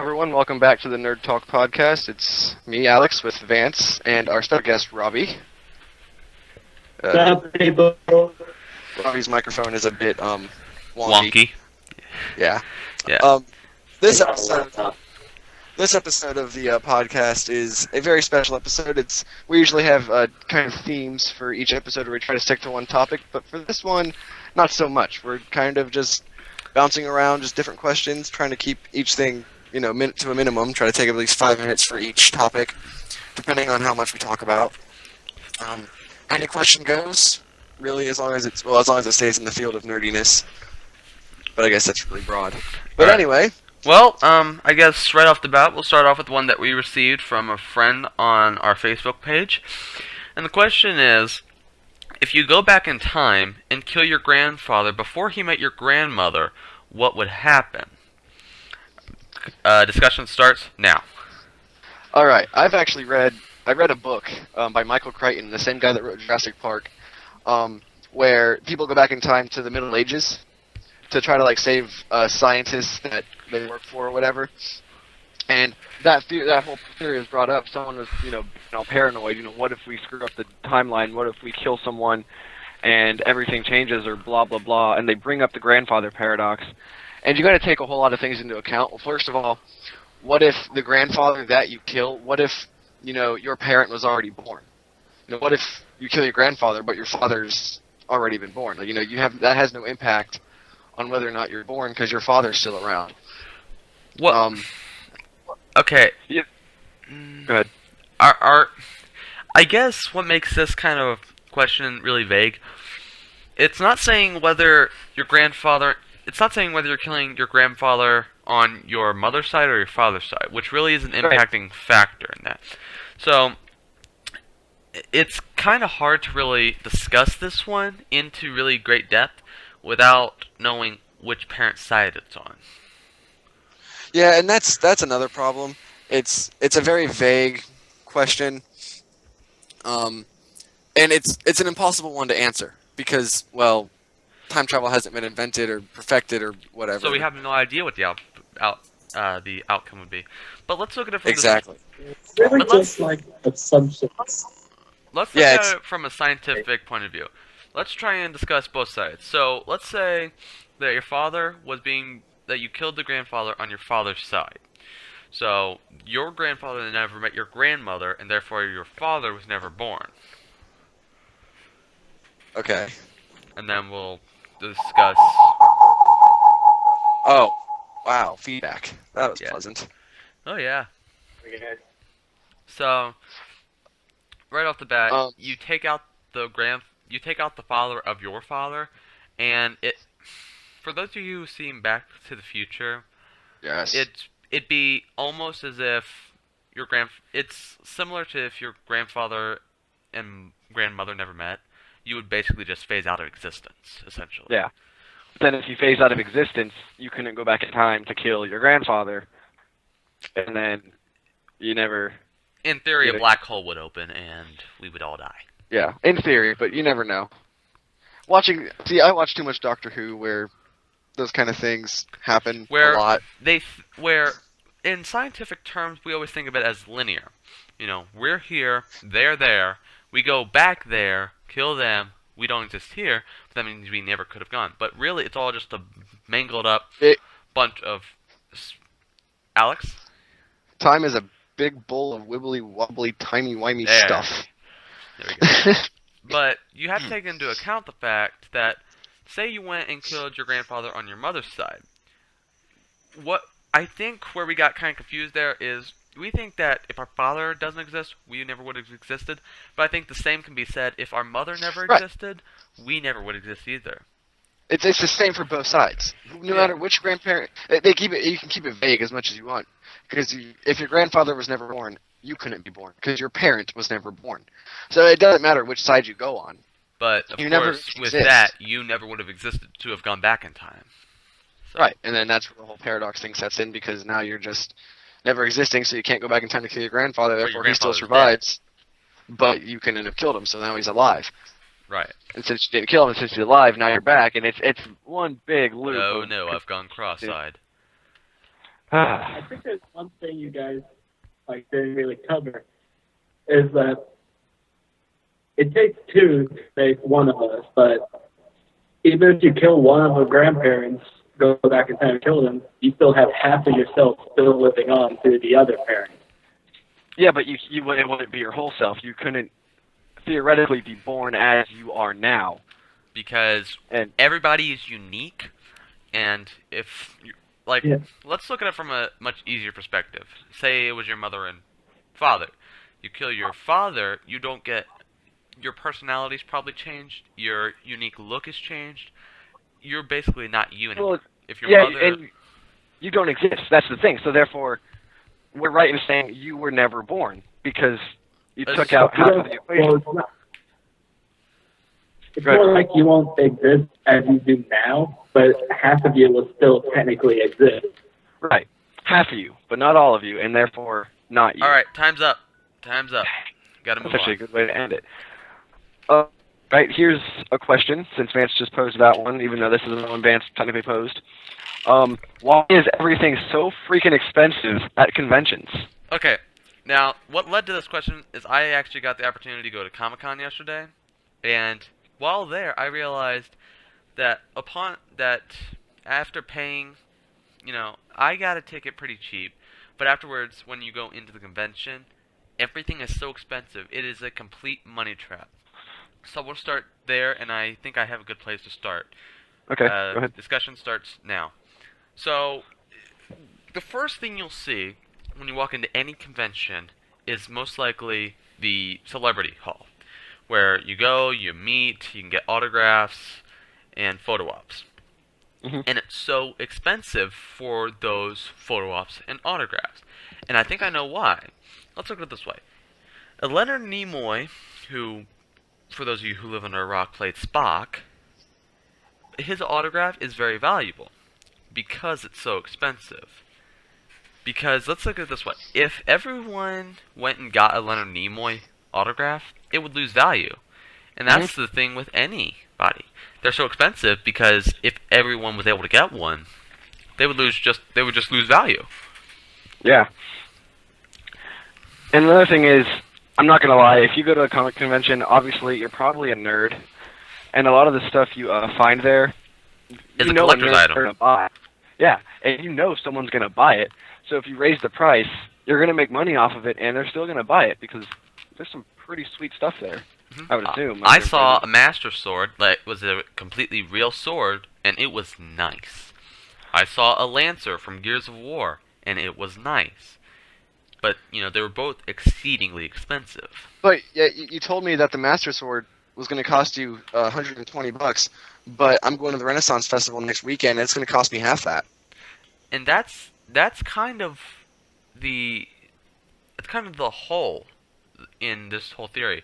everyone. Welcome back to the NerdTalk podcast. It's me, Alex, with Vance, and our special guest, Robbie. Robbie's microphone is a bit wonky. Yeah. This episode of the podcast is a very special episode. We usually have kind of themes for each episode where we try to stick to one topic, but for this one, not so much. We're kind of just bouncing around, just different questions, trying to keep each thing, to a minimum. Try to take at least 5 minutes for each topic, depending on how much we talk about. Any question goes, really, as long as it stays in the field of nerdiness. But I guess that's really broad. But anyway. Well, I guess right off the bat, we'll start off with one that we received from a friend on our Facebook page. And the question is, if you go back in time and kill your grandfather before he met your grandmother, what would happen? Discussion starts now. Alright, I read a book by Michael Crichton, the same guy that wrote Jurassic Park, where people go back in time to the Middle Ages to try to save scientists that they work for or whatever. And that whole theory was brought up. Someone was, paranoid. What if we screw up the timeline? What if we kill someone and everything changes or blah, blah, blah? And they bring up the grandfather paradox. And you got to take a whole lot of things into account. Well, first of all, what if the grandfather that you kill, what if, your parent was already born? What if you kill your grandfather, but your father's already been born? That has no impact on whether or not you're born because your father's still around. What? Okay. Yeah. Go ahead. I guess what makes this kind of question really vague, it's not saying whether it's not saying whether you're killing your grandfather on your mother's side or your father's side, which really is an impacting factor in that. So, it's kind of hard to really discuss this one into really great depth without knowing which parent's side it's on. Yeah, and that's another problem. It's a very vague question, and it's an impossible one to answer because, well, time travel hasn't been invented or perfected or whatever. So we have no idea what the outcome would be. But let's look at it from It's really just like assumptions. Let's look at it from a scientific point of view. Let's try and discuss both sides. So let's say that that you killed the grandfather on your father's side. So your grandfather never met your grandmother, and therefore your father was never born. Okay. And then we'll discuss. Oh, wow! Feedback. That was pleasant. Oh yeah. So right off the bat, you take out the father of your father, and for those of you who've seen Back to the Future, yes, it'd be almost as if it's similar to if your grandfather and grandmother never met. You would basically just phase out of existence, essentially. Yeah. Then if you phase out of existence, you couldn't go back in time to kill your grandfather, and then you never... In theory, a black hole would open, and we would all die. Yeah, in theory, but you never know. I watch too much Doctor Who where those kind of things happen a lot. Where, in scientific terms, we always think of it as linear. We're here, they're there, we go back there, kill them, we don't exist here, but that means we never could have gone. But really, it's all just a mangled up bunch of... Alex? Time is a big bowl of wibbly-wobbly, timey-wimey stuff. There we go. But you have to take into account the fact that, say you went and killed your grandfather on your mother's side. What I think where we got kind of confused there is, we think that if our father doesn't exist, we never would have existed. But I think the same can be said if our mother never existed, we never would exist either. It's the same for both sides. No matter which grandparent, you can keep it vague as much as you want. Because if your grandfather was never born, you couldn't be born because your parent was never born. So it doesn't matter which side you go on. But of course, with that, you never would have existed to have gone back in time. So. Right, and then that's where the whole paradox thing sets in because now you're just never existing, so you can't go back in time to kill your grandfather. Therefore, he still survives, but you couldn't have killed him, so now he's alive. Right. And since you didn't kill him, and since he's alive, now you're back, and it's one big loop. No, I've gone cross-eyed. I think there's one thing you guys didn't really cover is that it takes two to make one of us, but even if you kill one of the grandparents, go back in time and kill them, you still have half of yourself still living on through the other parent. Yeah, but it wouldn't be your whole self. You couldn't theoretically be born as you are now. Because And everybody is unique, and if you, Yeah. let's look at it from a much easier perspective. Say it was your mother and father. You kill your father, you don't get your personality's probably changed, your unique look is changed. You're basically not you anymore. well, If your yeah, mother, and you don't exist. That's the thing. So therefore, we're right in saying you were never born because you took out half of the equation. Well, it's more like you won't exist as you do now, but half of you will still technically exist. Right, half of you, but not all of you, and therefore not you. all right, time's up. Time's up. Got to move That's actually a on. good way to end it. Right, here's a question, since Vance just posed that one, even though this is the one Vance technically posed. Why is everything so freaking expensive at conventions? Okay, now what led to this question is I actually got the opportunity to go to Comic-Con yesterday, and while there, I realized that after paying, I got a ticket pretty cheap, but afterwards, when you go into the convention, everything is so expensive. It is a complete money trap. So we'll start there, and I think I have a good place to start. Okay, go ahead. Discussion starts now. So, the first thing you'll see when you walk into any convention is most likely the celebrity hall, where you go, you meet, you can get autographs and photo ops. Mhm. And it's so expensive for those photo ops and autographs. And I think I know why. Let's look at it this way. Leonard Nimoy, who, for those of you who live under a rock, played Spock, his autograph is very valuable because it's so expensive. Because, let's look at it this way. If everyone went and got a Leonard Nimoy autograph, it would lose value. And that's the thing with anybody. They're so expensive because if everyone was able to get one, they would just lose value. Yeah. And another thing is, I'm not going to lie, if you go to a comic convention, obviously you're probably a nerd, and a lot of the stuff you find there, It's you a know collector's nerds item. are gonna buy. Yeah, and you know someone's going to buy it, so if you raise the price, you're going to make money off of it, and they're still going to buy it, because there's some pretty sweet stuff there, I would assume. I saw a Master Sword that was a completely real sword, and it was nice. I saw a Lancer from Gears of War, and it was nice. But, they were both exceedingly expensive. But yeah, you told me that the Master Sword was going to cost you $120, but I'm going to the Renaissance Festival next weekend, and it's going to cost me half that. And that's kind of the hole in this whole theory.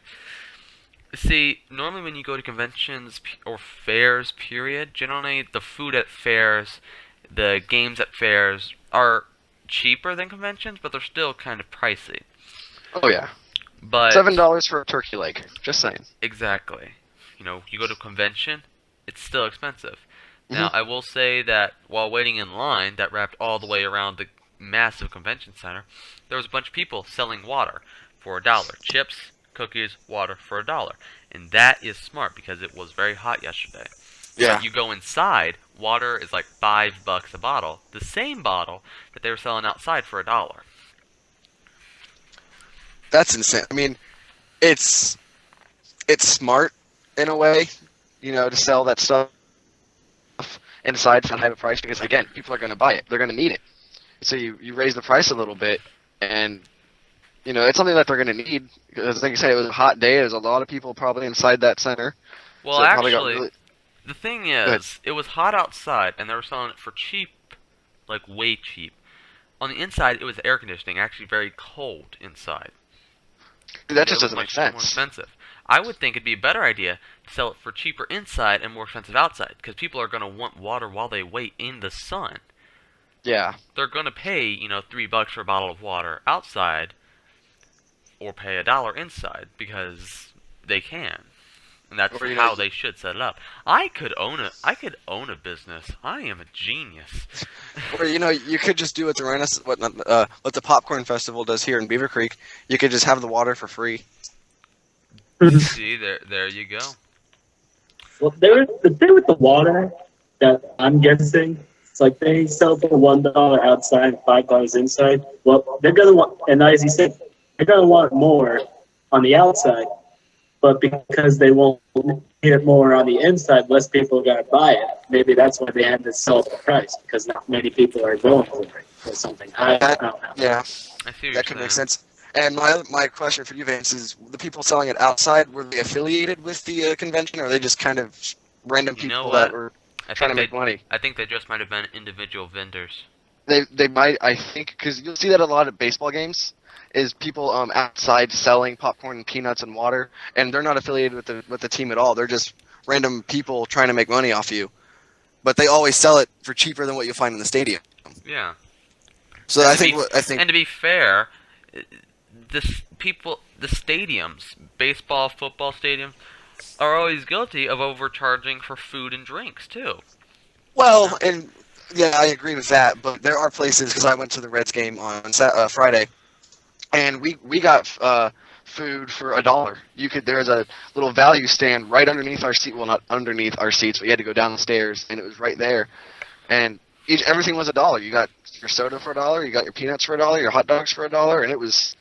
See, normally when you go to conventions or fairs, period, generally the food at fairs, the games at fairs are cheaper than conventions, but they're still kind of pricey. Oh yeah, But $7 for a turkey leg. Just saying. exactly, you go to a convention, it's still expensive. Now, I will say that while waiting in line that wrapped all the way around the massive convention center, there was a bunch of people selling water for $1. Chips, cookies, water for $1. And that is smart because it was very hot yesterday. Yeah. You go inside, water is like $5 a bottle. The same bottle that they were selling outside for $1. That's insane. I mean, it's smart in a way, to sell that stuff inside for that type of price because again, people are going to buy it. They're going to need it. So you raise the price a little bit, and it's something that they're going to need because, like you said, it was a hot day. There's a lot of people probably inside that center. Well, so it probably got actually, really... the thing is, it was hot outside, and they were selling it for cheap, like way cheap. On the inside, it was air conditioning, actually very cold inside. Dude, that just It was doesn't make much more sense. expensive. I would think it'd be a better idea to sell it for cheaper inside and more expensive outside, because people are going to want water while they wait in the sun. Yeah. They're going to pay, $3 for a bottle of water outside, or pay $1 inside because they can. and that's Or, how they should set it up. I could own a business. I am a genius. Or you could just do what the Popcorn Festival does here in Beaver Creek. You could just have the water for free. See, there you go. Well, the thing with the water that I'm guessing, it's like they sell for $1 outside, $5 inside. Well, they're gonna want, and as you said, they're gonna want more on the outside, but because they won't get more on the inside, less people are gonna buy it. Maybe that's why they had to sell at the price, because not many people are going for it or something. I don't know. Yeah, I see what that you're could make saying. sense. And my question for you, Vance, is the people selling it outside, were they affiliated with the convention, or are they just kind of random You know people what? that were I trying to think make money? I think they just might have been individual vendors. They might, I think, because you'll see that a lot at baseball games, is people outside selling popcorn and peanuts and water, and they're not affiliated with the team at all. They're just random people trying to make money off you, but they always sell it for cheaper than what you'll find in the stadium. Yeah. So And I to think And to be fair, the stadiums, baseball, football stadiums, are always guilty of overcharging for food and drinks too. well, and yeah, I agree with that. But there are places, because I went to the Reds game on Friday, and we got food for $1. There's a little value stand right underneath our seat. Well, not underneath our seats, but you had to go down the stairs, and it was right there. And everything was $1. You got your soda for $1, you got your peanuts for $1, your hot dogs for $1, and it was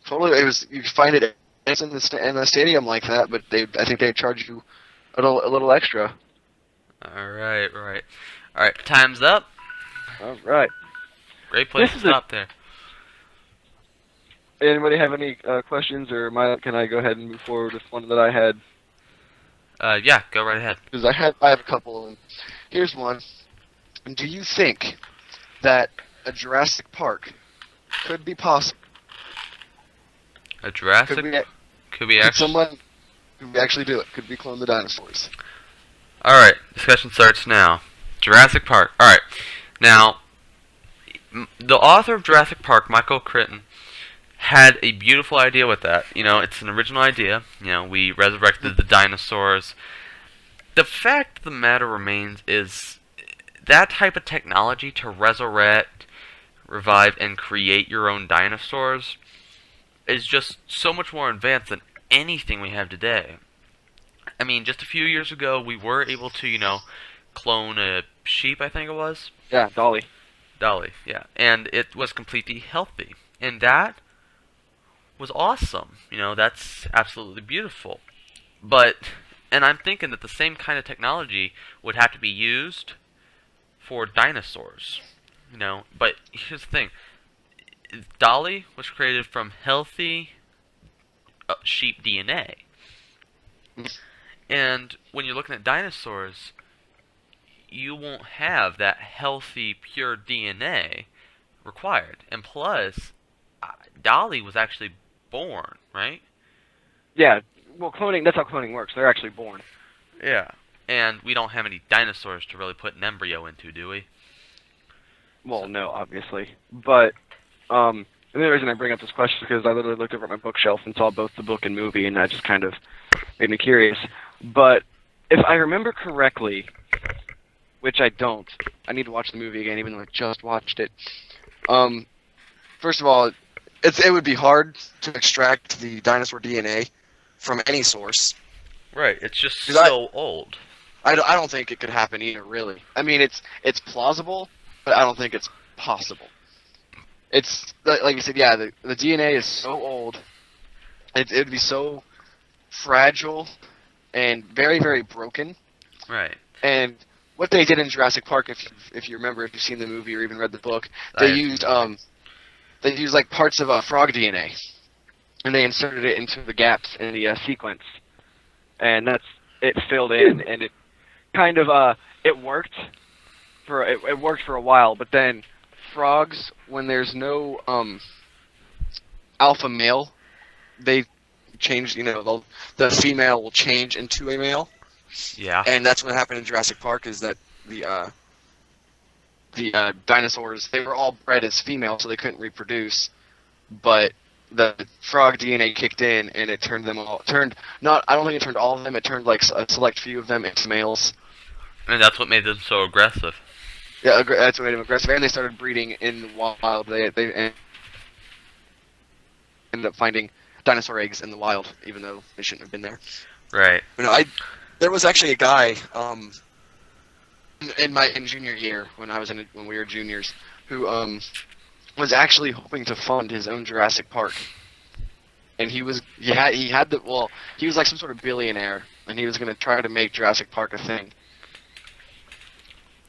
totally. It was, you could find it in the stadium like that, but I think they charge you a little extra. All right. All right, time's up. All right. Great place to stop there. Anybody have any questions, or can I go ahead and move forward with one that I had? Yeah, go right ahead. Because I have a couple. And here's one. Do you think that a Jurassic Park could be possible? A Jurassic? Could we actually do it? Could we clone the dinosaurs? All right, discussion starts now. Jurassic Park. All right, now the author of Jurassic Park, Michael Crichton, had a beautiful idea with that. It's an original idea. We resurrected the dinosaurs. The fact of the matter remains is that type of technology to resurrect, revive, and create your own dinosaurs is just so much more advanced than anything we have today. I mean, just a few years ago, we were able to, clone a sheep, I think it was. Yeah, Dolly. Dolly, yeah. And it was completely healthy. And that was awesome. That's absolutely beautiful. And I'm thinking that the same kind of technology would have to be used for dinosaurs. But here's the thing. Dolly was created from healthy sheep DNA. And when you're looking at dinosaurs, you won't have that healthy, pure DNA required. And plus, Dolly was actually born, right? Yeah, well, that's how cloning works. They're actually born. Yeah. And we don't have any dinosaurs to really put an embryo into, do we? Well, no, obviously. But, and the reason I bring up this question is because I literally looked over at my bookshelf and saw both the book and movie, and that just kind of made me curious. But if I remember correctly, which I don't, I need to watch the movie again, even though I just watched it. First of all, it would be hard to extract the dinosaur DNA from any source. Right, it's just so old. I don't think it could happen either, really. I mean, it's plausible, but I don't think it's possible. It's, like you said, yeah, the DNA is so old, it would be so fragile and very, very broken. Right. And what they did in Jurassic Park, if you remember, if you've seen the movie or even read the book, they used like parts of frog DNA, and they inserted it into the gaps in the sequence, and it filled in, and it kind of it worked for a while, but then frogs, when there's no alpha male, they change. The female will change into a male. Yeah. And that's what happened in Jurassic Park, is that the dinosaurs, they were all bred as female, so they couldn't reproduce. But the frog DNA kicked in, and it turned them all turned not. I don't think it turned all of them. It turned like a select few of them into males. And that's what made them so aggressive. Yeah, that's what made them aggressive, and they started breeding in the wild. They ended up finding dinosaur eggs in the wild, even though they shouldn't have been there. Right. There was actually a guy in junior year when we were juniors who was actually hoping to fund his own Jurassic Park, and he was like some sort of billionaire, and he was going to try to make Jurassic Park a thing.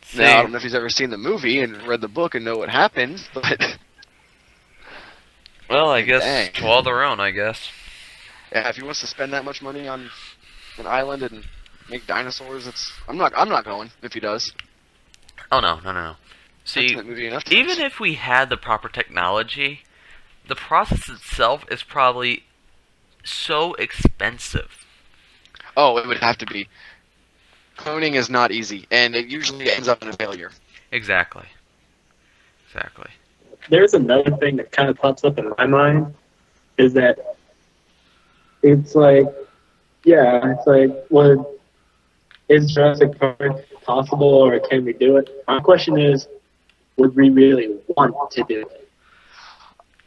See, Now I don't know if he's ever seen the movie and read the book and know what happens, but well, I guess dang. to all their own, I guess. Yeah, if he wants to spend that much money on an island and make dinosaurs, I'm not going if he does. Oh no. See, That movie enough even times. if we had the proper technology, the process itself is probably so expensive. Oh, it would have to be. Cloning is not easy, and it usually ends up in a failure. Exactly. There's another thing that kind of pops up in my mind, is that it's like, is Jurassic Park possible, or can we do it? My question is, would we really want to do it?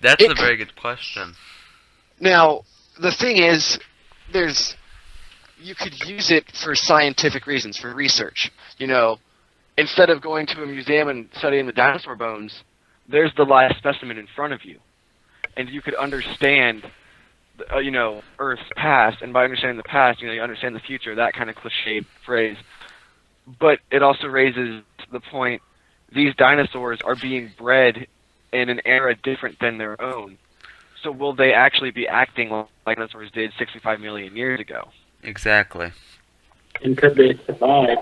That's a very good question. Now, the thing is, you could use it for scientific reasons, for research. Instead of going to a museum and studying the dinosaur bones, there's the live specimen in front of you, and you could understand, Earth's past, and by understanding the past, you understand the future. That kind of cliched phrase, but it also raises the point: these dinosaurs are being bred in an era different than their own. So will they actually be acting like dinosaurs did 65 million years ago? Exactly. And could they survive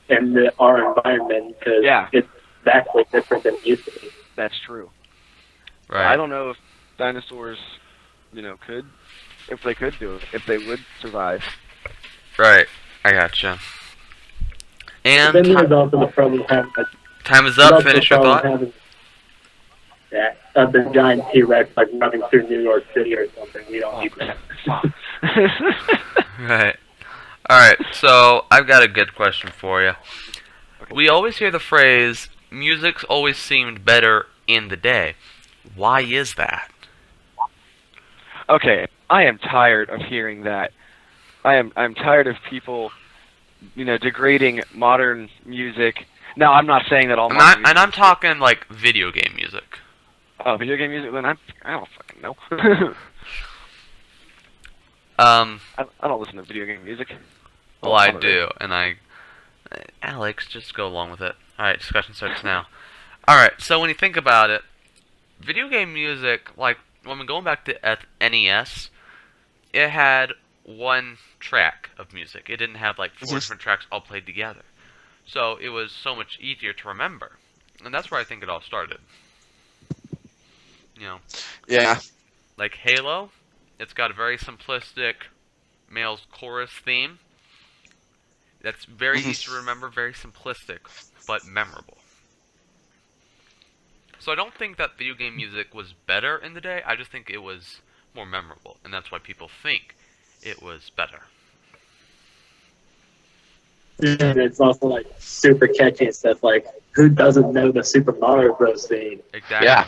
in our environment? Because it's vastly different than it used to be. That's true. Right. I don't know if dinosaurs, if they could do it, if they would survive. Right. I gotcha. And then there's also the problem of having time is up. Finish your thought. The giant T-Rex running through New York City or something. We don't need that. Right. Alright, so I've got a good question for you. We always hear the phrase, music's always seemed better in the day. Why is that? Okay, I am tired of hearing that. I'm tired of people, degrading modern music. Now, I'm not saying that all modern music... And I'm talking, like, video game music. Oh, video game music? Then I don't fucking know. I don't listen to video game music. Well, I do, and Alex, just go along with it. Alright, discussion starts now. Alright, so when you think about it, video game music, like, when we're going back to NES, it had one track of music. It didn't have, like, four different tracks all played together. So it was so much easier to remember. And that's where I think it all started. Yeah. Like Halo, it's got a very simplistic male's chorus theme. That's very easy to remember, very simplistic, but memorable. So I don't think that video game music was better in the day, I just think it was more memorable, and that's why people think it was better. And it's also like super catchy and stuff. Like, who doesn't know the Super Mario Bros. Theme? Exactly. Yeah.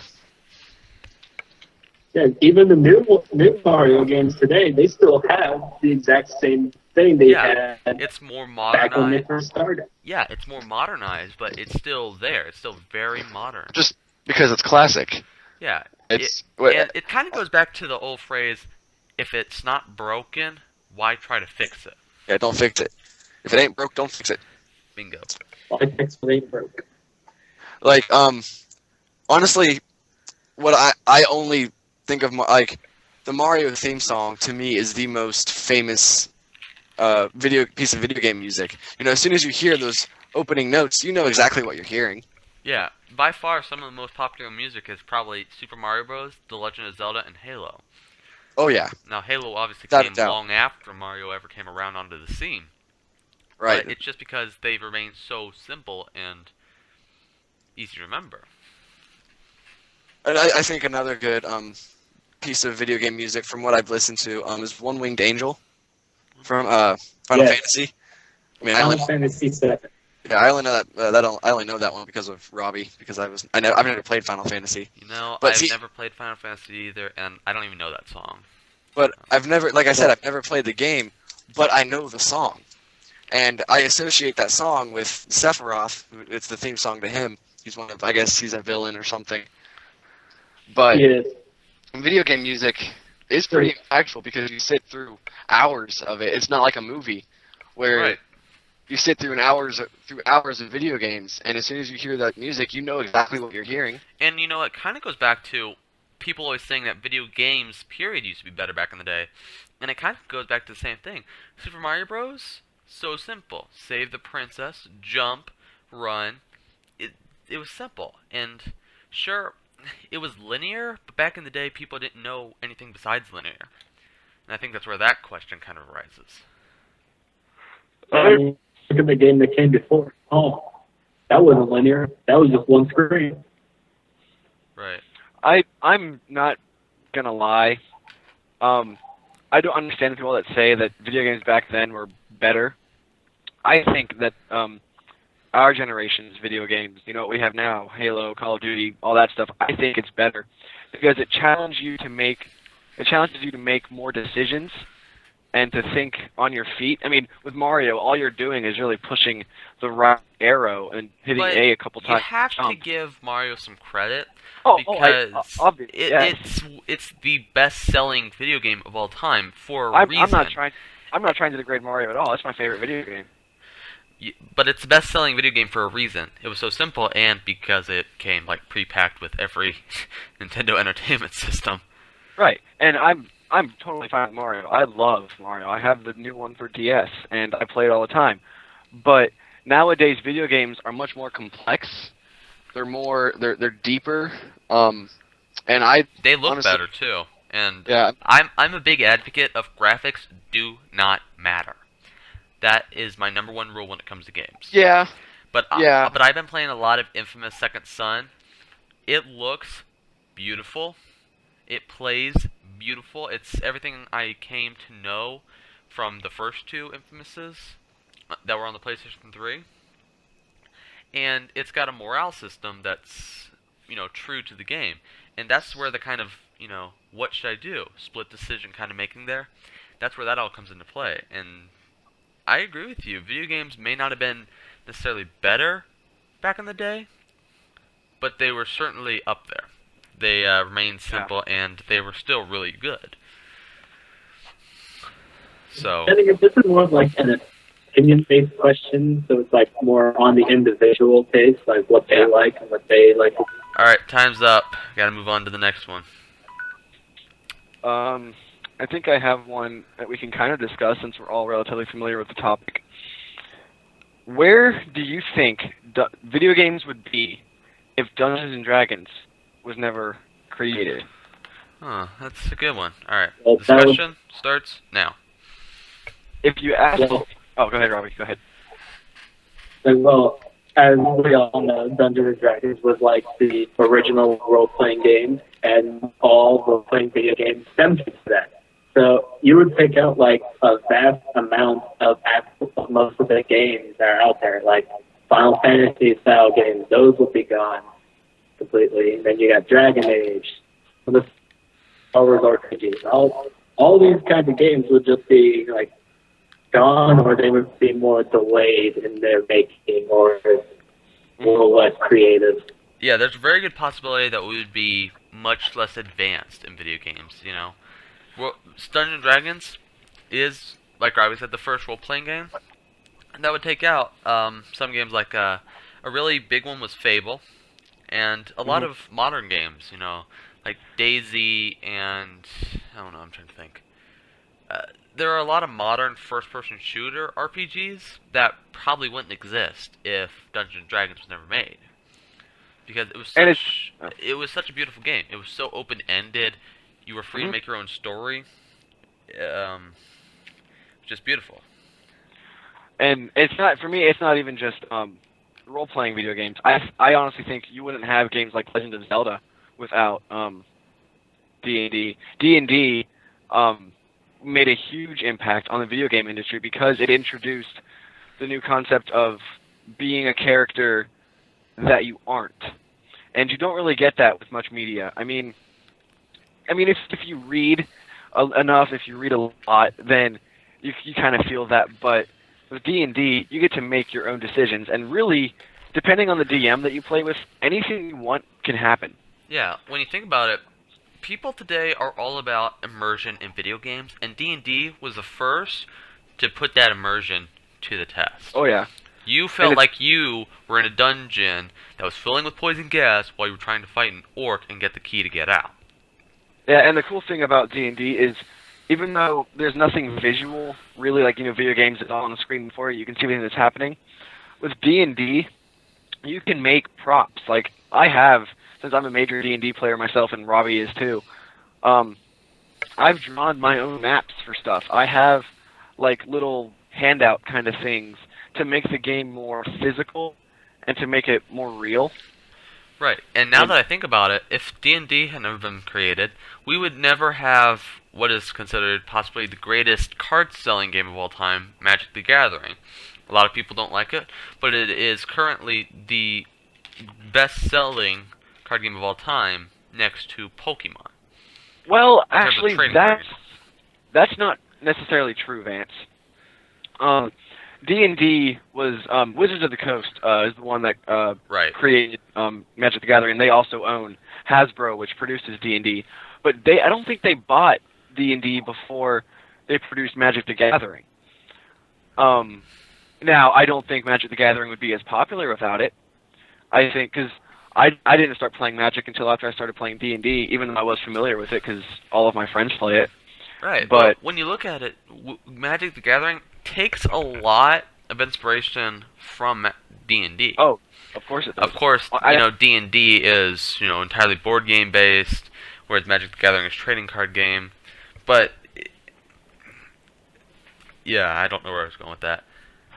Yeah, even the new Mario games today, they still have the exact same thing they had it's more back when they modernized. first started. Yeah, it's more modernized, but it's still there. It's still very modern. Just because it's classic. Yeah. And it kind of goes back to the old phrase, if it's not broken, why try to fix it? Yeah, don't fix it. If it ain't broke, don't fix it. Bingo. Why fix what ain't broke? Like, honestly, what I only think of, like, the Mario theme song, to me, is the most famous piece of video game music. As soon as you hear those opening notes, you know exactly what you're hearing. Yeah, by far some of the most popular music is probably Super Mario Bros., The Legend of Zelda, and Halo. Oh, yeah. Now, Halo obviously Without a came doubt. long after Mario ever came around onto the scene. Right. But it's just because they've remained so simple and easy to remember. And I think another good piece of video game music from what I've listened to is One Winged Angel from Final Yes. Fantasy. I mean, Final Fantasy VII. yeah, I only know that I only know that one because of Robbie, because I've never played Final Fantasy. You know, But I've see, never played Final Fantasy either, and I don't even know that song. but I've never, like I said, I've never played the game, but I know the song, and I associate that song with Sephiroth. It's the theme song to him. He's one of, I guess he's a villain or something. But Yes. video game music is pretty impactful because you sit through hours of it. It's not like a movie where Right. you sit through hours of video games, and as soon as you hear that music, you know exactly what you're hearing. And you know, it kind of goes back to people always saying that video games, period, used to be better back in the day. And it kind of goes back to the same thing. Super Mario Bros. So simple. Save the princess, jump, run. It was simple. And sure, it was linear, but back in the day, people didn't know anything besides linear. And I think that's where that question kind of arises. Look at the game that came before. Oh, that wasn't linear. That was just one screen. Right. I'm not gonna lie. I don't understand the people that say that video games back then were better. I think that our generation's video games, you know what we have now, Halo, Call of Duty, all that stuff, I think it's better because it challenges you to make more decisions and to think on your feet. I mean, with Mario, all you're doing is really pushing the right arrow and hitting But A a couple times. you have to give Mario some credit Because it's the best-selling video game of all time for a reason. I'm not trying to degrade Mario at all. It's my favorite video game. But it's the best-selling video game for a reason. It was so simple, and because it came like pre-packed with every Nintendo Entertainment System. Right, and I'm totally fine with Mario. I love Mario. I have the new one for DS, and I play it all the time. But nowadays, video games are much more complex. They're deeper. And they look honestly, better too. And yeah, I'm a big advocate of graphics do not matter. That is my number one rule when it comes to games. yeah, But yeah. but I've been playing a lot of Infamous Second Son. It looks beautiful. It plays beautiful. It's everything I came to know from the first two Infamouses that were on the PlayStation 3. And it's got a morale system that's, true to the game. And that's where the kind of, what should I do? Split decision kind of making there. That's where that all comes into play. And I agree with you. Video games may not have been necessarily better back in the day, but they were certainly up there. They remained simple, and they were still really good. So, I think this is more of like an opinion-based question, so it's like more on the individual taste, like what they like and what they like. alright, time's up. Gotta move on to the next one. I think I have one that we can kind of discuss since we're all relatively familiar with the topic. Where do you think video games would be if Dungeons and Dragons was never created? Huh, that's a good one. Alright, Well, discussion starts now. If you ask... Well, Oh, go ahead, Robbie. Go ahead. well, as we all know, Dungeons and Dragons was like the original role-playing game, and all role-playing video games stemmed from that. So you would pick out like a vast amount of most of the games that are out there, like Final Fantasy style games. Those would be gone completely. And then you got Dragon Age, the Star Wars RPGs. All these kinds of games would just be like gone, or they would be more delayed in their making, or a little less creative. Yeah, there's a very good possibility that we would be much less advanced in video games, Well, Dungeons & Dragons is, like Robbie said, the first role-playing game. And that would take out some games like a really big one was Fable, and a lot of modern games, like Daisy and, I don't know, I'm trying to think. There are a lot of modern first-person shooter RPGs that probably wouldn't exist if Dungeons & Dragons was never made. Because it was such a beautiful game. It was so open-ended. You were free to make your own story. Just beautiful. And it's not, for me, it's not even just role-playing video games. I honestly think you wouldn't have games like Legend of Zelda without D&D. D&D made a huge impact on the video game industry because it introduced the new concept of being a character that you aren't. And you don't really get that with much media. I mean, if you read enough, if you read a lot, then you kind of feel that. But with D&D, you get to make your own decisions, and really, depending on the DM that you play with, anything you want can happen. Yeah, when you think about it, people today are all about immersion in video games, and D&D was the first to put that immersion to the test. Oh yeah. You felt like you were in a dungeon that was filling with poison gas while you were trying to fight an orc and get the key to get out. Yeah, and the cool thing about D&D is, even though there's nothing visual, really, like, video games is all on the screen for you, you can see everything that's happening. With D&D, you can make props. Like, I have, since I'm a major D&D player myself, and Robbie is too, I've drawn my own maps for stuff. I have, like, little handout kind of things to make the game more physical and to make it more real. Right, and now that I think about it, if D&D had never been created, we would never have what is considered possibly the greatest card-selling game of all time, Magic the Gathering. A lot of people don't like it, but it is currently the best-selling card game of all time, next to Pokemon. Well, In terms of actually, trading card games. that's not necessarily true, Vance. D&D was Wizards of the Coast is the one that Right. created Magic the Gathering. They also own Hasbro, which produces D&D. But I don't think they bought D&D before they produced Magic the Gathering. Now, I don't think Magic the Gathering would be as popular without it. I think because I didn't start playing Magic until after I started playing D&D, even though I was familiar with it because all of my friends play it. Right, But well, when you look at it, Magic the Gathering takes a lot of inspiration from D&D. Oh, of course it does. Of course, D&D is, entirely board game based, whereas Magic the Gathering is a trading card game. But yeah, I don't know where I was going with that.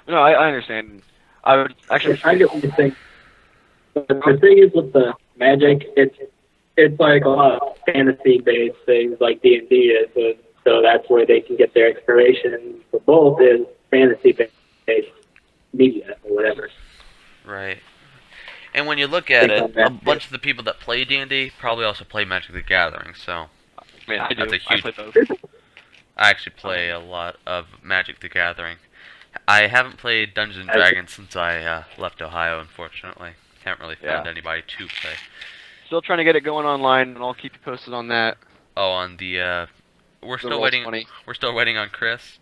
No, I understand. I would actually. I get what you're saying. The thing is with the Magic, it's like a lot of fantasy-based things like D&D is, so that's where they can get their inspiration for both is fantasy-based media or whatever. Right. And when you look at it, a bunch of the people that play D&D probably also play Magic the Gathering, so I mean, I do. that's a huge. I play both. I actually play a lot of Magic the Gathering. I haven't played Dungeons and Dragons since I left Ohio, unfortunately. Haven't really found anybody to play. Still trying to get it going online, and I'll keep you posted on that. Oh, on the we're The still waiting. Roll20. We're still waiting on Chris.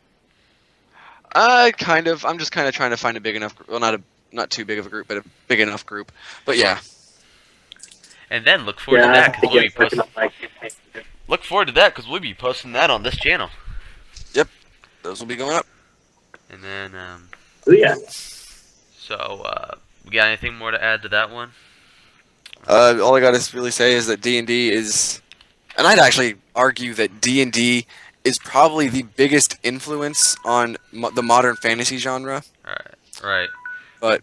Kind of. I'm just kind of trying to find a big enough. Well, not too big of a group, but a big enough group. But yeah. And then look forward to that because we'll be posting. Like, Look forward to that because we'll be posting that on this channel. Yep. Those will be going up. And then oh, yeah. so we got anything more to add to that one? All I got to really say is that D&D is, and I'd actually argue that D&D is probably the biggest influence on the modern fantasy genre. Right. But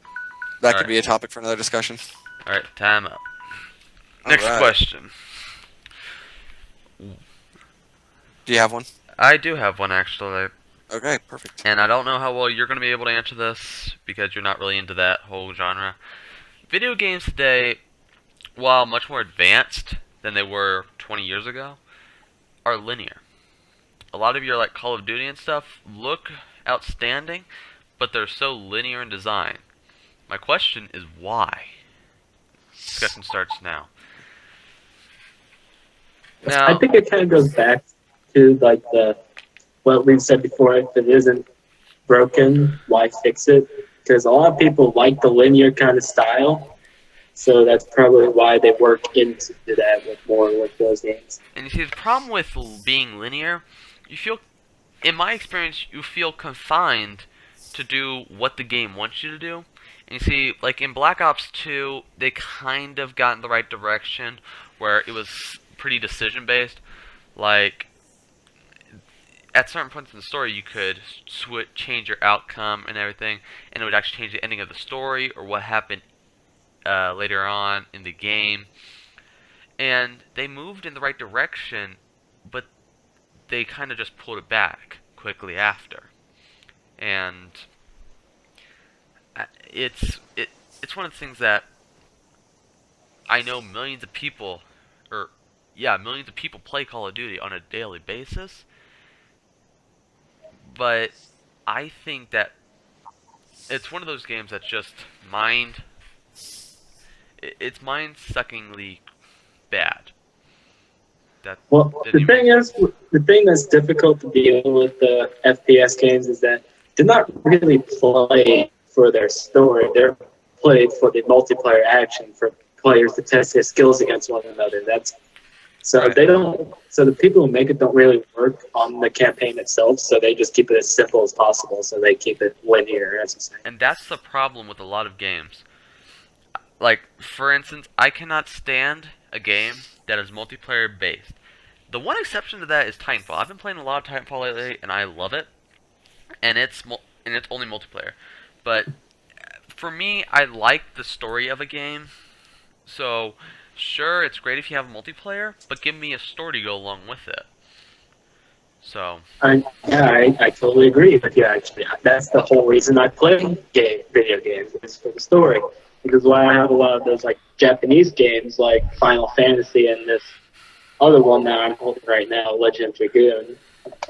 that All could be a topic for another discussion. All right, time up. Next question. Do you have one? I do have one actually, Okay, perfect. and I don't know how well you're going to be able to answer this because you're not really into that whole genre. Video games today, while much more advanced than they were 20 years ago, are linear. A lot of your like Call of Duty and stuff look outstanding, but they're so linear in design. My question is why? Discussion starts now. I think it kind of goes back to like what we've said before. If it isn't broken, why fix it? Because a lot of people like the linear kind of style, so that's probably why they work into that with those games. And you see, the problem with being linear, you feel, in my experience, you feel confined to do what the game wants you to do. And you see, like in Black Ops 2, they kind of got in the right direction, where it was pretty decision-based. Like, at certain points in the story, you could change your outcome and everything, and it would actually change the ending of the story or what happened later on in the game. And they moved in the right direction, but they kind of just pulled it back quickly after. And it's one of the things that I know millions of people, millions of people play Call of Duty on a daily basis. But I think that it's one of those games that's just it's mind-suckingly bad. Well, the thing that's difficult to deal with the FPS games is that they're not really played for their story. They're played for the multiplayer action, for players to test their skills against one another. Right. They don't. So the people who make it don't really work on the campaign itself. So they just keep it as simple as possible. So they keep it linear, as you say. And that's the problem with a lot of games. Like, for instance, I cannot stand a game that is multiplayer based. The one exception to that is Titanfall. I've been playing a lot of Titanfall lately, and I love it. And it's only multiplayer. But for me, I like the story of a game. So, sure, it's great if you have multiplayer, but give me a story to go along with it. So. I totally agree with you. Actually, that's the whole reason I play video games, is for the story. Because why I have a lot of those like Japanese games like Final Fantasy and this other one that I'm holding right now, Legend of Dragoon.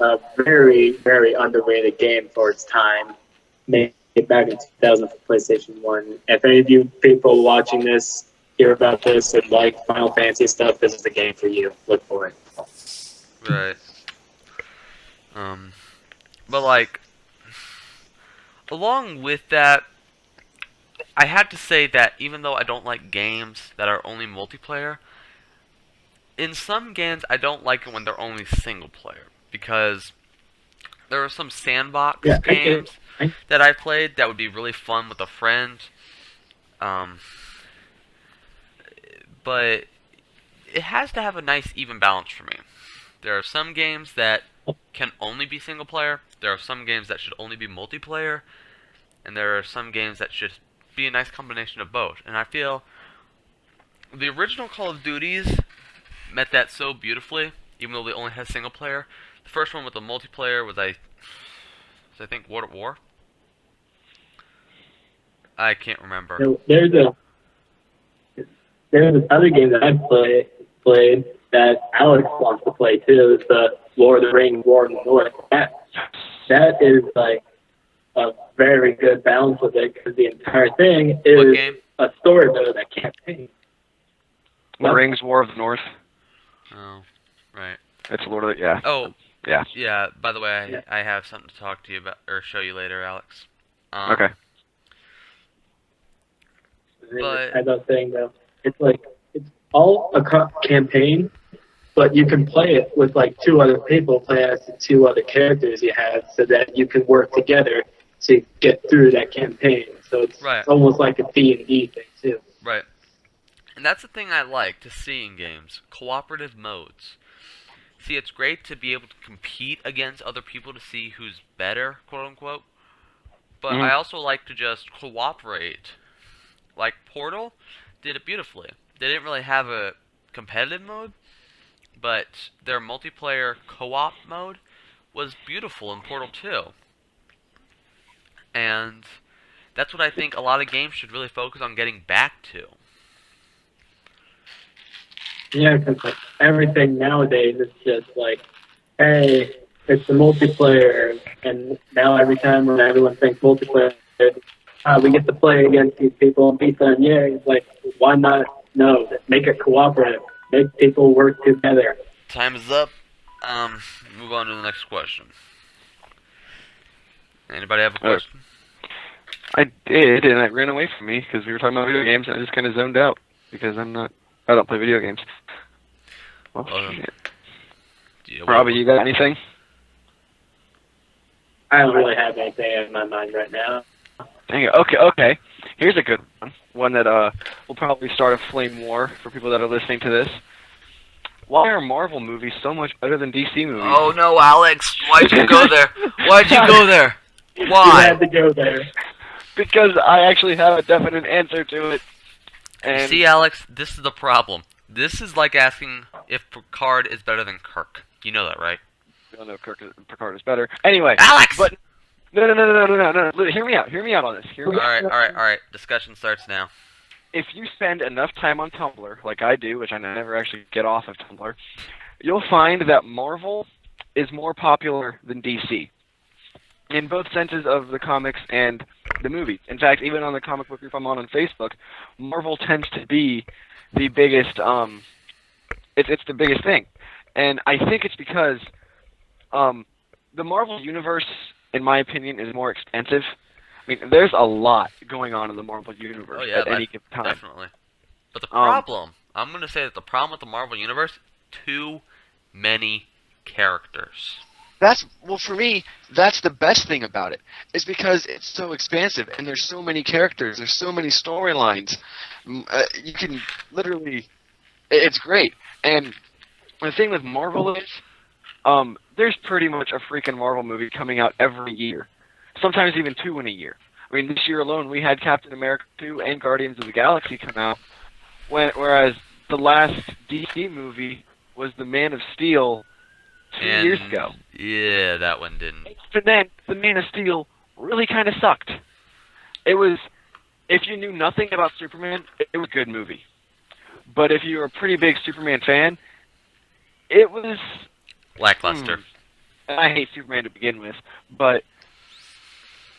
A very, very underrated game for its time. Made back in 2000 for PlayStation 1. If any of you people watching this hear about this and like Final Fantasy stuff, this is the game for you. Look for it. Right. But like, along with that, I had to say that even though I don't like games that are only multiplayer, in some games I don't like it when they're only single player, because there are some sandbox games that I played that would be really fun with a friend, but it has to have a nice even balance for me. There are some games that can only be single player, there are some games that should only be multiplayer, and there are some games that should be a nice combination of both. And I feel the original Call of Duties met that so beautifully, even though they only had single player. The first one with the multiplayer was I think World at War. I can't remember. There's this other game that I played that Alex wants to play too. It's the Lord of the Rings War in the North. That is like a very good balance with it, because the entire thing is a story mode that campaign. The Rings War of the North. Oh, right. It's Lord of the... Yeah. Oh. Yeah. Yeah, by the way, I have something to talk to you about, or show you later, Alex. Okay. But as I was saying, though, it's all a campaign, but you can play it with like two other people, play as the two other characters you have, so that you can work together to get through that campaign. So it's almost like a D&D thing too. Right. And that's the thing I like to see in games, cooperative modes. See, it's great to be able to compete against other people to see who's better, quote unquote. But I also like to just cooperate. Like Portal did it beautifully. They didn't really have a competitive mode, but their multiplayer co-op mode was beautiful in Portal 2. And that's what I think a lot of games should really focus on getting back to. Yeah, because like, everything nowadays is just like, hey, it's the multiplayer, and now every time when everyone thinks multiplayer, we get to play against these people and beat them. Yeah, it's like, why not? No, make it cooperative. Make people work together. Time is up. Move on to the next question. Anybody have a question? I did, and it ran away from me because we were talking about video games, and I just kind of zoned out because I don't play video games. Well, shit. Robbie, you got anything? I don't really have anything in my mind right now. Dang it. Okay. Here's a good one. One that will probably start a flame war for people that are listening to this. Why are Marvel movies so much better than DC movies? Oh no, Alex! Why'd you go there? Why'd you go there? Why? You had to go there. Because I actually have a definite answer to it. And see, Alex, this is the problem. This is like asking if Picard is better than Kirk. You know that, right? I don't know if Picard is better. Anyway, Alex! but no. Hear me out. Hear me out on this. Hear me out. Alright. Discussion starts now. If you spend enough time on Tumblr, like I do, which I never actually get off of Tumblr, you'll find that Marvel is more popular than DC. In both senses of the comics and the movies. In fact, even on the comic book group I'm on Facebook, Marvel tends to be the biggest, it's the biggest thing. And I think it's because the Marvel Universe, in my opinion, is more expansive. I mean, there's a lot going on in the Marvel Universe at any given time. Definitely. But the problem, I'm going to say that the problem with the Marvel Universe, too many characters. For me, that's the best thing about it. Is because it's so expansive and there's so many characters, there's so many storylines. You can literally, it's great. And the thing with Marvel is, there's pretty much a freaking Marvel movie coming out every year. Sometimes even 2 in a year. I mean, this year alone, we had Captain America 2 and Guardians of the Galaxy come out, whereas the last DC movie was The Man of Steel 2 years ago. Yeah, that one didn't. And then, The Man of Steel really kind of sucked. It was, if you knew nothing about Superman, it was a good movie. But if you were a pretty big Superman fan, it was... lackluster. I hate Superman to begin with, but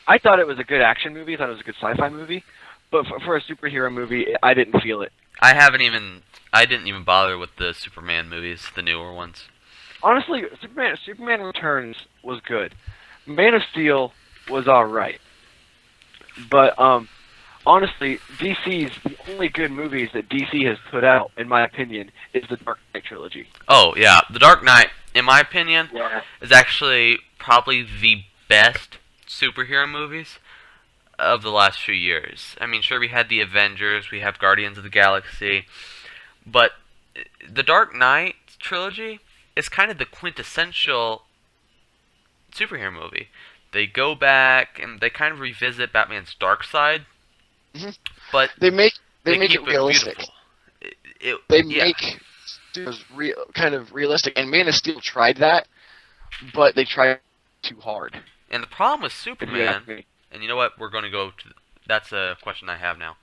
I thought it was a good action movie. I thought it was a good sci-fi movie. But for a superhero movie, I didn't feel it. I didn't even bother with the Superman movies, the newer ones. Honestly, Superman Returns was good. Man of Steel was alright. But, honestly, DC's, the only good movies that DC has put out, in my opinion, is the Dark Knight trilogy. Oh, yeah. The Dark Knight, in my opinion, Yeah. is actually probably the best superhero movies of the last few years. I mean, sure, we had the Avengers, we have Guardians of the Galaxy, but the Dark Knight trilogy is kind of the quintessential superhero movie. They go back and they kind of revisit Batman's dark side, but they make keep it realistic. Beautiful. Make kind of realistic, and Man of Steel tried that, but they tried too hard. And the problem with Superman, Yeah. and you know what, we're going to go to, that's a question I have now.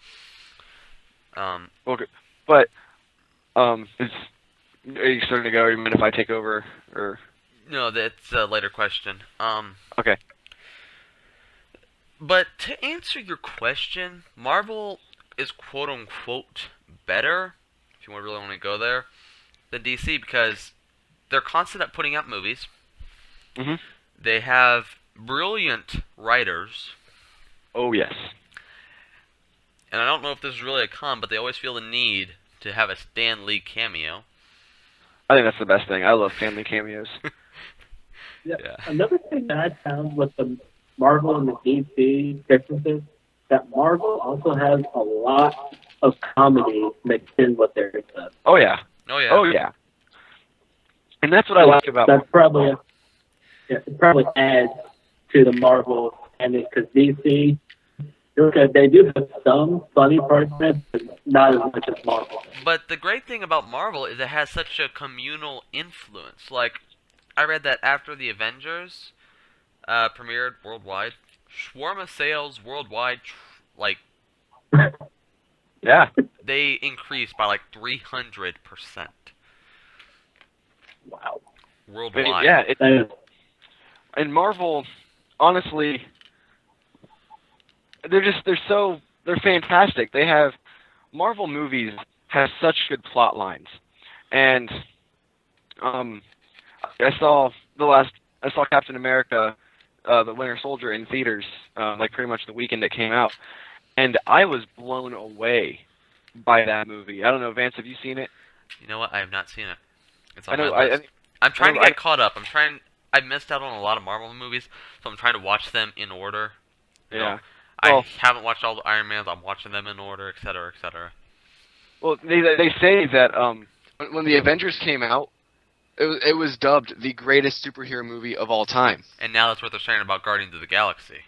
Okay, but are you starting to go? Or you mind if I take over? Or No, that's a later question. okay. But to answer your question, Marvel is quote-unquote better, if you really want to go there, than DC because they're constant at putting out movies. Mhm. They have brilliant writers. Oh yes. And I don't know if this is really a con, but they always feel the need to have a Stan Lee cameo. I think that's the best thing. I love family cameos. Yeah. Another thing that I found with the Marvel and the DC differences, that Marvel also has a lot of comedy mixed in with their stuff. Oh yeah. Oh yeah. Oh yeah. And that's what I like about. That's probably it probably adds to the Marvel and because DC, they do have some funny parts in it, but not as much as Marvel. But the great thing about Marvel is it has such a communal influence. Like, I read that after the Avengers premiered worldwide, shawarma sales worldwide, Yeah. they increased by like 300%. Wow. Worldwide. Yeah. And Marvel, honestly, they're fantastic. They have Marvel movies have such good plot lines, and I saw Captain America, the Winter Soldier in theaters, like pretty much the weekend it came out, and I was blown away by that movie. I don't know, Vance, have you seen it? You know what? I have not seen it. It's on I know. my list. I'm trying to get caught up. I missed out on a lot of Marvel movies, so I'm trying to watch them in order. You know, Yeah. I haven't watched all the Iron Mans. I'm watching them in order, etc., etc. Well, they say that when the Avengers came out, it was dubbed the greatest superhero movie of all time. And now that's what they're saying about Guardians of the Galaxy.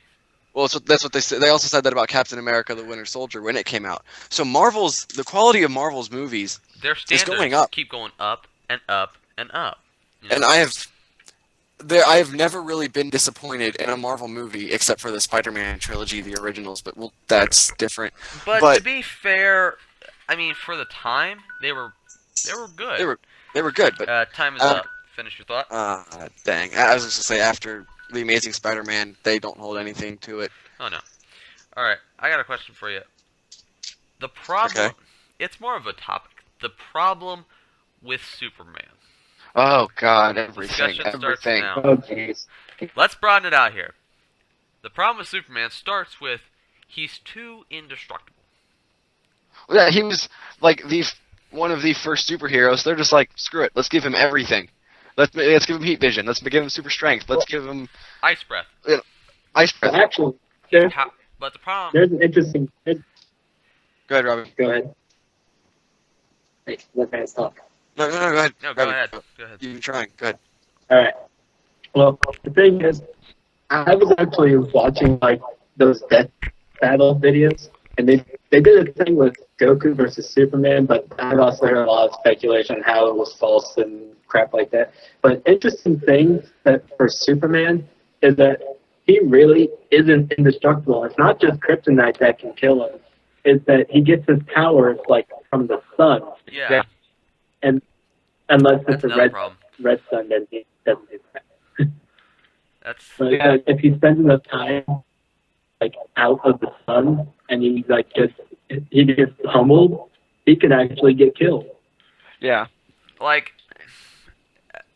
Well, that's what they said. They also said that about Captain America: The Winter Soldier when it came out. So the quality of Marvel's movies Their is standards going up, keep going up and up and up. You and know? I have never really been disappointed in a Marvel movie except for the Spider-Man trilogy, the originals. But well, that's different. But to But be fair, I mean, for the time, they were good. they were good. But Time is up. Finish your thought. dang, I was just gonna say after the Amazing Spider-Man, they don't hold anything to it. Oh no. All right, I got a question for you. The problem, Okay. it's more of a topic. The problem with Superman. Oh God, everything, Discussion starts everything. now. Oh, jeez. Let's broaden it out here. The problem with Superman starts with he's too indestructible. Yeah, he was like one of the first superheroes. They're just like, screw it, let's give him everything. Let's give him heat vision. Let's give him super strength. Let's give him Ice breath. ice breath. Well, actually, there's But the problem. an interesting. Go ahead, Robin. Go ahead. Wait, let me talk. No, go ahead. No, go Robin, ahead. Go ahead. You've been trying. Go ahead. All right. Well, the thing is, I was actually watching like those death battle videos, and they did a thing with Goku versus Superman, but I've also heard a lot of speculation on how it was false and crap like that. But interesting thing that for Superman is that he really isn't indestructible. It's not just kryptonite that can kill him. It's that he gets his powers like from the sun, Yeah. and unless That's it's a another problem. red sun, then he doesn't do that. That's But if he spends enough time like out of the sun and he gets humbled, he could actually get killed. Yeah. like,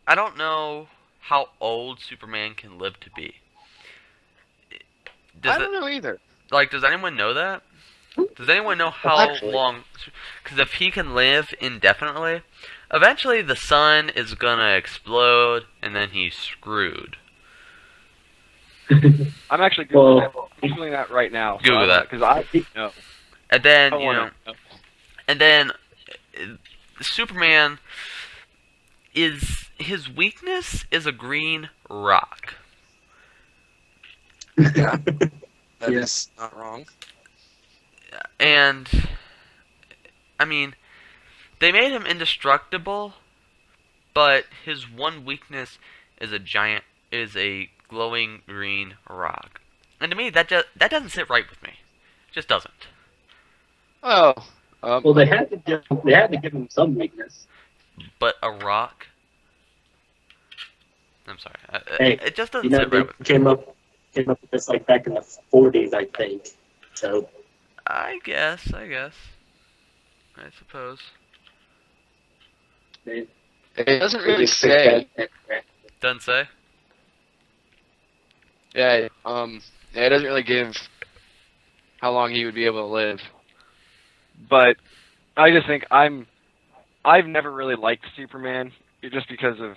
I don't know how old Superman can live to be. I don't know either. Does anyone know that? Does anyone know how Actually. long? Because if he can live indefinitely, eventually the sun is gonna explode, and then he's screwed. I'm actually Well, I'm doing that right now. Google that. because I know. And then I you wanna know, and then Superman his weakness is a green rock. Yeah, that Yeah. is not wrong. And I mean, they made him indestructible, but his one weakness is a glowing green rock. And to me, that doesn't sit right with me. It just doesn't. Oh. well, they had to give him some weakness. But a rock. I'm sorry. Hey, It just You doesn't know, sit they right with me. came up with this like back in the 40s, I think. So I guess. I suppose. they It doesn't they really just say. picked that. Doesn't say. Yeah. Yeah, it doesn't really give how long he would be able to live. But I just think I've never really liked Superman just because of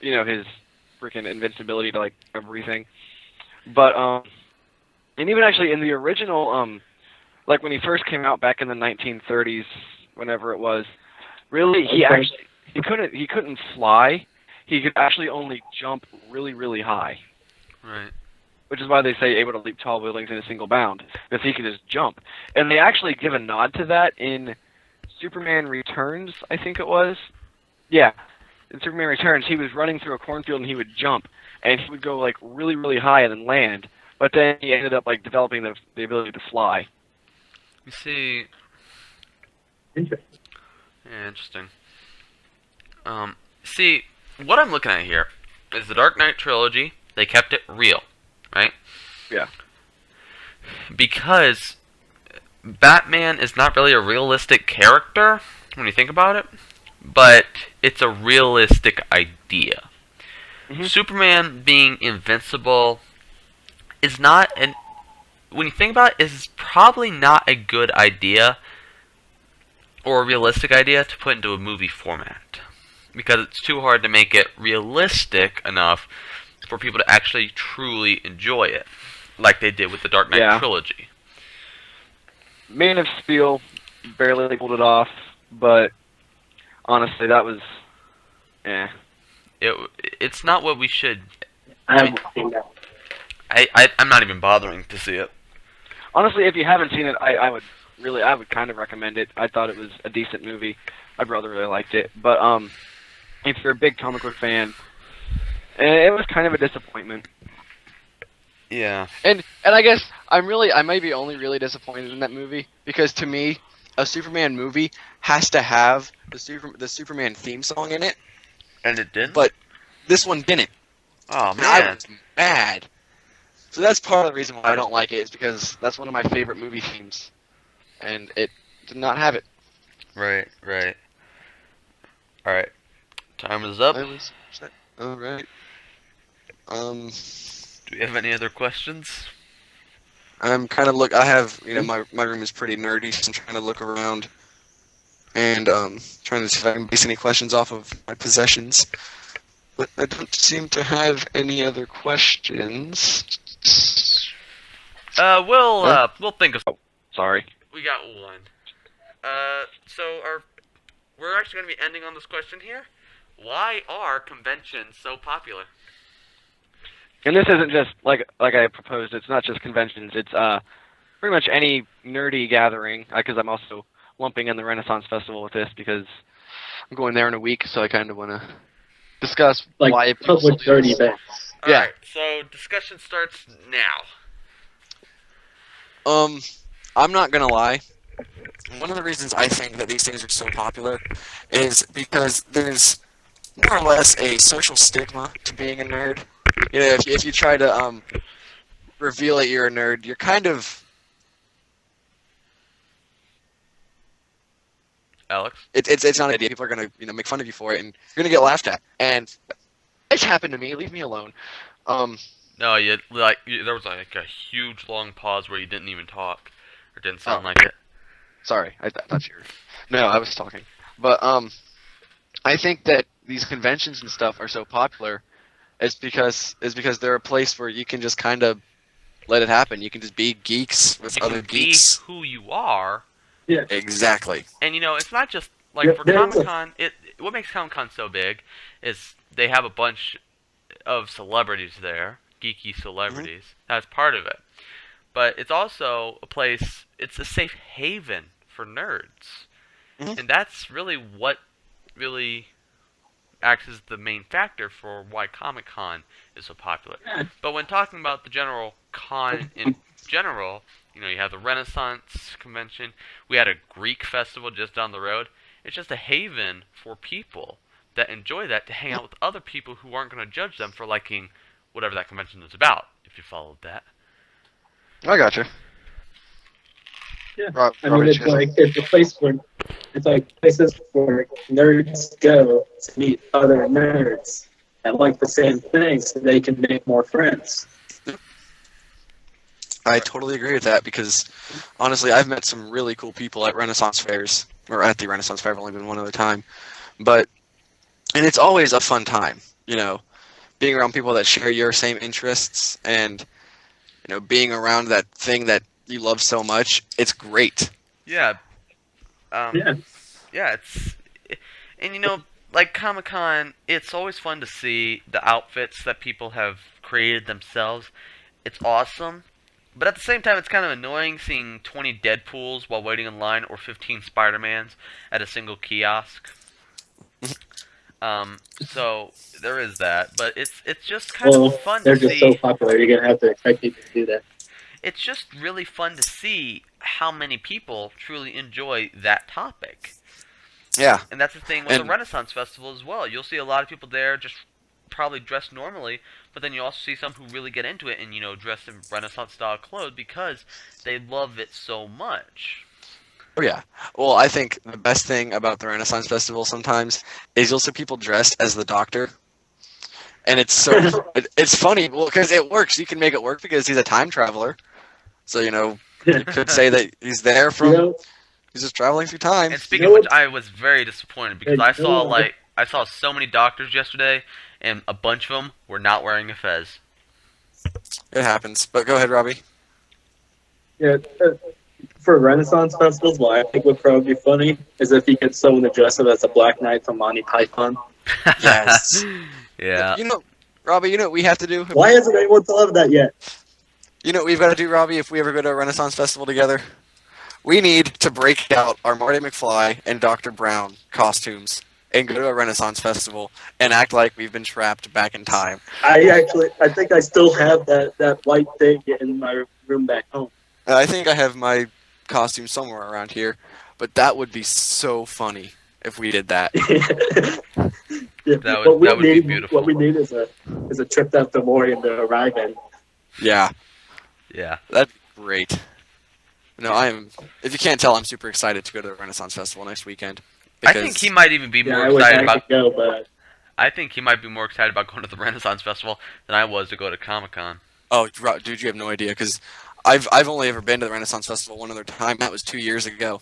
his freaking invincibility to like everything. But and even actually in the original like when he first came out back in the 1930s, whenever it was, really he couldn't fly. He could actually only jump really, really high. Right. Which is why they say able to leap tall buildings in a single bound, because he can just jump. And they actually give a nod to that in Superman Returns, I think it was. Yeah, in Superman Returns, he was running through a cornfield and he would jump, and he would go like really, really high and then land. But then he ended up like developing the ability to fly. You see. Interesting. Yeah, interesting. See, what I'm looking at here is the Dark Knight trilogy. They kept it real, right? Yeah. Because Batman is not really a realistic character when you think about it, but it's a realistic idea. Mhm. Superman being invincible is not when you think about it, is probably not a good idea or a realistic idea to put into a movie format. Because it's too hard to make it realistic enough for people to actually truly enjoy it, like they did with the Dark Knight trilogy. Man of Steel barely pulled it off, but honestly, that was, It's not what we should. I haven't seen that. I'm not even bothering to see it. Honestly, if you haven't seen it, I would kind of recommend it. I thought it was a decent movie. My brother really liked it, but if you're a big comic book fan, it was kind of a disappointment. Yeah. And I guess I may be only really disappointed in that movie because to me, a Superman movie has to have the Superman theme song in it. And it didn't? But this one didn't. Oh, And I man. was mad. So that's part of the reason why I don't like it, is because that's one of my favorite movie themes. And it did not have it. Right. Alright. Time is up. Alright. Do we have any other questions? I'm kind of I have, my room is pretty nerdy, so I'm trying to look around and trying to see if I can base any questions off of my possessions. But I don't seem to have any other questions. We'll think of. Sorry. We got one. We're actually going to be ending on this question here. Why are conventions so popular? And this isn't just like I proposed. It's not just conventions. It's pretty much any nerdy gathering. Because I'm also lumping in the Renaissance Festival with this because I'm going there in a week, so I kind of want to discuss why people public do nerdy this. events. Yeah. Alright, so discussion starts now. I'm not gonna lie. One of the reasons I think that these things are so popular is because there's more or less a social stigma to being a nerd. If you try to reveal that you're a nerd, you're kind of Alex? it's not an idea. People are gonna make fun of you for it, and you're gonna get laughed at. And it's happened to me. Leave me alone. No, there was like a huge long pause where you didn't even talk. Or didn't sound Oh. like it. Sorry, I thought you were. No, I was talking. But I think that these conventions and stuff are so popular is because they're a place where you can just kind of let it happen. You can just be geeks with You other can be geeks. who you are. Yeah. Exactly. And it's not just like Yeah, for there's a- Comic-Con, what makes Comic-Con so big is they have a bunch of celebrities there, geeky celebrities. That's part of it. But it's also a place, it's a safe haven for nerds. Mhm. And that's really what really acts as the main factor for why Comic-Con is so popular. Yeah. But when talking about the general con in general, you have the Renaissance convention, we had a Greek festival just down the road. It's just a haven for people that enjoy that to hang out with other people who aren't going to judge them for liking whatever that convention is about, if you followed that. I gotcha. Yeah. Rob, I mean, it's a place where it's like places where nerds go to meet other nerds that like the same things, so they can make more friends. I totally agree with that because honestly, I've met some really cool people at Renaissance fairs, or at the Renaissance Fair. I've only been one other time, and it's always a fun time. Being around people that share your same interests and being around that thing that you love so much. It's great. Yeah. Yeah. Yeah, and like Comic-Con, it's always fun to see the outfits that people have created themselves. It's awesome. But at the same time, it's kind of annoying seeing 20 Deadpools while waiting in line or 15 Spider-Mans at a single kiosk. So there is that, but it's just kind of fun they're to just see. so popular. You're gonna have to expect people to do that. It's just really fun to see how many people truly enjoy that topic. Yeah. And that's the thing with the Renaissance Festival as well. You'll see a lot of people there just probably dressed normally, but then you also see some who really get into it and dress in Renaissance style clothes because they love it so much. Oh yeah. Well, I think the best thing about the Renaissance Festival sometimes is you'll see people dressed as the Doctor, and it's so it's funny. Well, because it works. You can make it work because he's a time traveler. So you could say that he's there from. He's just traveling through time. And speaking of which, I was very disappointed because I saw so many doctors yesterday, and a bunch of them were not wearing a fez. It happens. But go ahead, Robbie. Yeah. For Renaissance festivals, what I think would probably be funny is if you could someone to dress up as a Black Knight from Monty Python. Yes. Yeah. Robbie, what we have to do? Why hasn't anyone thought of that yet? You know what we've got to do, Robbie, if we ever go to a Renaissance Festival together? We need to break out our Marty McFly and Dr. Brown costumes and go to a Renaissance Festival and act like we've been trapped back in time. I think I still have that white thing in my room back home. I think I have my costume somewhere around here, but that would be so funny if we did that. Yeah, That would be beautiful. What we need is a trip down to DeLorean to arrive in. Yeah, Yeah. that'd be great. No, if you can't tell, I'm super excited to go to the Renaissance Festival next weekend. I think he might even be Yeah, more I wish excited I about. could go, but I think he might be more excited about going to the Renaissance Festival than I was to go to Comic-Con. Oh, dude, you have no idea, because I've only ever been to the Renaissance Festival one other time. That was 2 years ago.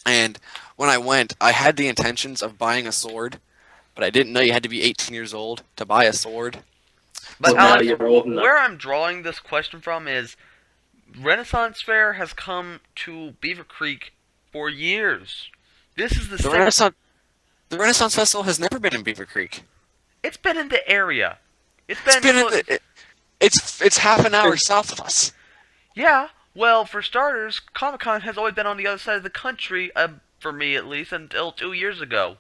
And when I went, I had the intentions of buying a sword, but I didn't know you had to be 18 years old to buy a sword. But Well, now Alex, you're old enough. where I'm drawing this question from is Renaissance Fair has come to Beaver Creek for years. This is the The second. Renaissance Festival has never been in Beaver Creek. It's been in the area. It's It's been. been in the, it's half an hour south of us. Yeah. Well, for starters, Comic-Con has always been on the other side of the country, for me at least, until 2 years ago.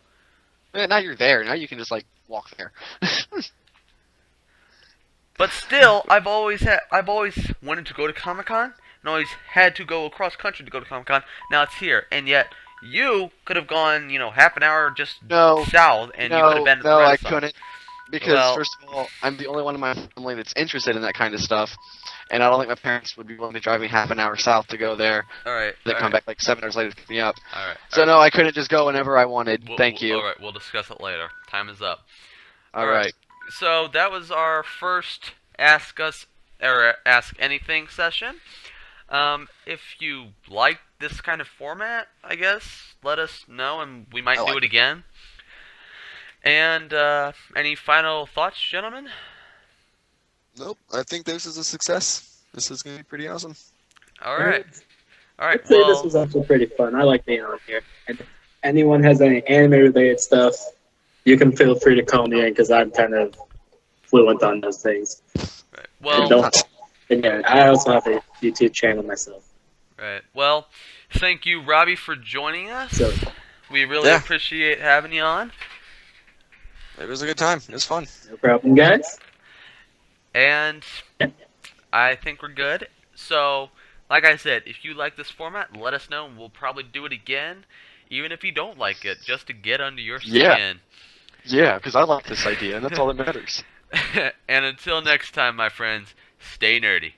Now you're there. Now you can just like walk there. But still, I've always wanted to go to Comic-Con and always had to go across country to go to Comic-Con. Now it's here, and yet you could have gone, half an hour just south, and you could have been at the I Renaissance. couldn't. Because, first of all, I'm the only one in my family that's interested in that kind of stuff. And I don't think my parents would be willing to drive me half an hour south to go there. All right. They come back like 7 hours later to pick me up. All right. So, no, I couldn't just go whenever I wanted. Thank you. All right, we'll discuss it later. Time is up. All right. So that was our first Ask Anything session. If you like this kind of format, I guess, let us know, and we might do it again. And any final thoughts, gentlemen? Nope. I think this is a success. This is going to be pretty awesome. All right. I'd say this was actually pretty fun. I like being on here. And if anyone has any anime-related stuff, you can feel free to call me in because I'm kind of fluent on those things. Right. Well, yeah, I also have a YouTube channel myself. Right. Well, thank you, Robbie, for joining us. So, we really appreciate having you on. It was a good time. It was fun. no problem, guys. And I think we're good. So, like I said, if you like this format, let us know, and we'll probably do it again, even if you don't like it, just to get under your skin. Yeah, because I like this idea, and that's all that matters. And until next time, my friends, stay nerdy.